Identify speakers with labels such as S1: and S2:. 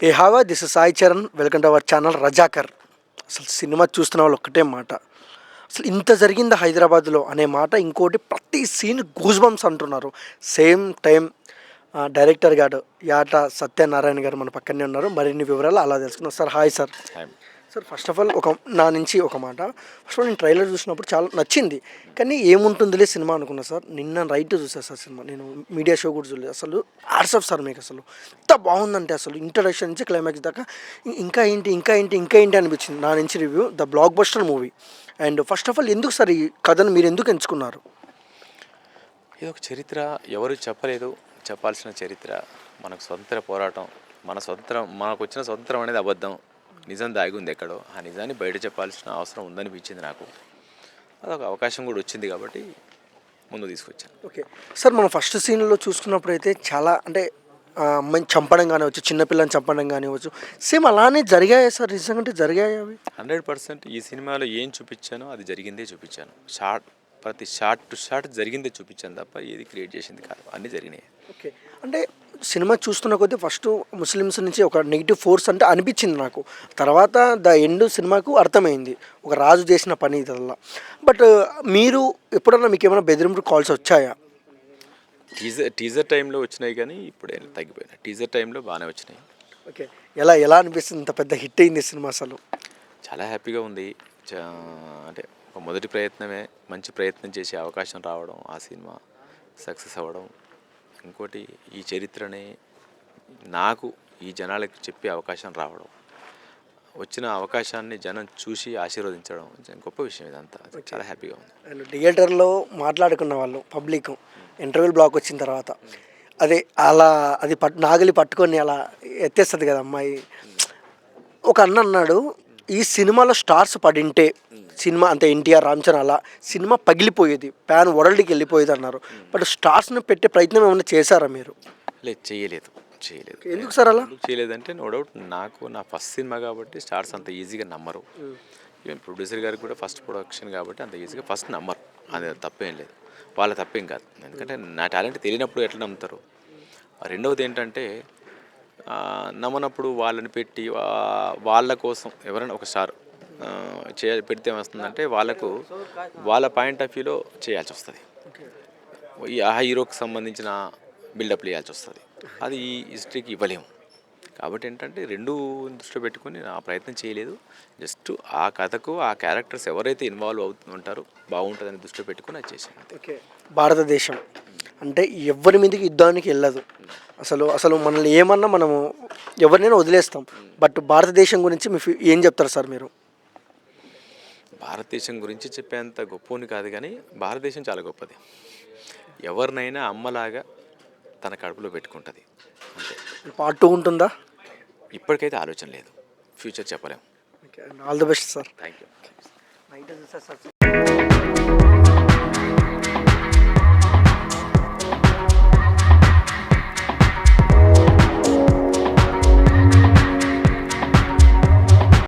S1: ఏ హావా this is Sai Charan, welcome to our channel Razakar. అసలు cinema చూస్తున్న వాళ్ళు ఒక్కటే మాట, అసలు ఇంత జరిగింది హైదరాబాద్లో అనే మాట. ఇంకోటి, ప్రతి సీన్ గూస్ బంప్స్ అంటున్నారు. సేమ్ టైం డైరెక్టర్ గారు యాట సత్యనారాయణ గారు మన పక్కనే ఉన్నారు. మరిన్ని వివరాలు అలా తెలుసుకున్నాం. Sir hi sir. Sir first of all నా నుంచి ఒక మాట. ఫస్ట్ ఆఫ్ ఆల్ నేను ట్రైలర్ చూసినప్పుడు చాలా నచ్చింది, కానీ ఏముంటుందిలే సినిమా అనుకున్నా సార్. నిన్న రైట్ చూసాను సార్ సినిమా. నేను మీడియా షో కూడా చూడలేదు. అసలు హ్యాట్స్ ఆఫ్ సార్ మీకు. అసలు ఎంత బాగుందంటే అసలు ఇంట్రడక్షన్ నుంచి క్లైమాక్స్ దాకా ఇంకా ఏంటి ఇంకా ఏంటి ఇంకా ఏంటి అనిపించింది నా నుంచి review. The block buster movie. And first of all ఎందుకు సార్ ఈ కథను మీరు ఎందుకు ఎంచుకున్నారు?
S2: ఇది ఒక చరిత్ర, ఎవరు చెప్పలేదు, చెప్పాల్సిన చరిత్ర. మనకు స్వతంత్ర పోరాటం, మనకు వచ్చిన స్వతంత్రం అనేది అబద్ధం, నిజం దాగి ఉంది ఎక్కడో. ఆ నిజాన్ని బయట చెప్పాల్సిన అవసరం ఉందనిపించింది నాకు. అదొక అవకాశం కూడా వచ్చింది కాబట్టి ముందు తీసుకొచ్చాను.
S1: ఓకే సార్, మనం ఫస్ట్ సీన్లో చూసుకున్నప్పుడు అయితే చాలా అంటే అమ్మాయిని చంపడం కానివచ్చు, చిన్నపిల్లని చంపడం కానివచ్చు, సేమ్ అలానే జరిగాయా సార్? నిజంగా జరిగాయా అవి?
S2: 100% ఈ సినిమాలో ఏం చూపించానో అది జరిగిందే చూపించాను. ప్రతి షార్ట్ టు షార్ట్ జరిగిందే చూపించాను తప్ప ఏది క్రియేట్ చేసింది కాదు, అన్నీ జరిగినాయి.
S1: ఓకే, అంటే సినిమా చూస్తున్న కొద్దీ ఫస్ట్ ముస్లిమ్స్ నుంచి ఒక నెగిటివ్ ఫోర్స్ అంటే అనిపించింది నాకు. తర్వాత ద ఎండ్ సినిమాకు అర్థమైంది ఒక రాజు చేసిన పని ఇదల్లా. బట్ మీరు ఎప్పుడన్నా మీకు ఏమైనా బెదిరింపు కాల్స్ వచ్చాయా?
S2: టీజర్ టైంలో వచ్చినాయి, కానీ ఇప్పుడు తగ్గిపోయినాయి. టీజర్ టైంలో బాగానే వచ్చినాయి.
S1: ఓకే, ఎలా అనిపిస్తుంది ఇంత పెద్ద హిట్ అయింది సినిమా? అసలు
S2: చాలా హ్యాపీగా ఉంది. అంటే ఒక మొదటి ప్రయత్నమే, మంచి ప్రయత్నం చేసే అవకాశం రావడం, ఆ సినిమా సక్సెస్ అవ్వడం. ఇంకోటి, ఈ చరిత్రని నాకు ఈ జనాలకు చెప్పే అవకాశం రావడం, వచ్చిన అవకాశాన్ని జనం చూసి ఆశీర్వదించడం గొప్ప విషయం. ఇదంతా చాలా హ్యాపీగా ఉంది.
S1: అండ్ థియేటర్లో మాట్లాడుకున్న వాళ్ళు పబ్లిక్ ఇంటర్వెల్ బ్లాక్ వచ్చిన తర్వాత అదే అలా అది నాగలి పట్టుకొని అలా ఎత్తేస్తుంది కదా అమ్మాయి. ఒక అన్న అన్నాడు, ఈ సినిమాలో స్టార్స్ పడింటే సినిమా అంతే ఎన్టీఆర్ రామ్ చరణ్ అలా సినిమా పగిలిపోయేది, ప్యాన్ వరల్డ్కి వెళ్ళిపోయేది అన్నారు. బట్ స్టార్స్ని పెట్టే ప్రయత్నం ఏమైనా చేశారా మీరు?
S2: లేదు, చేయలేదు.
S1: ఎందుకు సార్ అలా?
S2: చేయలేదంటే నో డౌట్, నాకు నా ఫస్ట్ సినిమా కాబట్టి స్టార్స్ అంత ఈజీగా నమ్మరు. ఈవెన్ ప్రొడ్యూసర్ గారికి కూడా ఫస్ట్ ప్రొడక్షన్ కాబట్టి అంత ఈజీగా ఫస్ట్ నమ్మరు. అది తప్పేం లేదు, వాళ్ళ తప్పేం కాదు. ఎందుకంటే నా టాలెంట్ తెలియనప్పుడు ఎట్లా నమ్ముతారు? రెండవది ఏంటంటే, నమ్మనప్పుడు వాళ్ళని పెట్టి వాళ్ళ కోసం ఎవరైనా ఒక స్టార్ పెడితే ఏమొస్తుందంటే వాళ్ళ పాయింట్ ఆఫ్ వ్యూలో చేయాల్సి వస్తుంది. ఆ హీరోకి సంబంధించిన బిల్డప్ వేయాల్సి వస్తుంది. అది ఈ హిస్టరీకి ఇవ్వలేము. కాబట్టి ఏంటంటే రెండు దృష్టిలో పెట్టుకొని ఆ ప్రయత్నం చేయలేదు. జస్ట్ ఆ కథకు ఆ క్యారెక్టర్స్ ఎవరైతే ఇన్వాల్వ్ అవుతుంటారో బాగుంటుందని దృష్టిలో పెట్టుకుని అది చేశాను.
S1: ఓకే, భారతదేశం అంటే ఎవరి మీదకి యుద్ధానికి వెళ్ళదు. అసలు మనల్ని ఏమన్నా మనము ఎవరినైనా వదిలేస్తాం. బట్ భారతదేశం గురించి ఏం చెప్తారు సార్ మీరు?
S2: భారతదేశం గురించి చెప్పేంత గొప్పని కాదు, కానీ భారతదేశం చాలా గొప్పది. ఎవరినైనా అమ్మలాగా తన కడుపులో పెట్టుకుంటుంది అంతే.
S1: పార్ట్ 2 ఉంటుందా?
S2: ఇప్పటికైతే ఆలోచన లేదు, ఫ్యూచర్ చెప్పలేము.
S1: All the best sir.
S2: Thank you.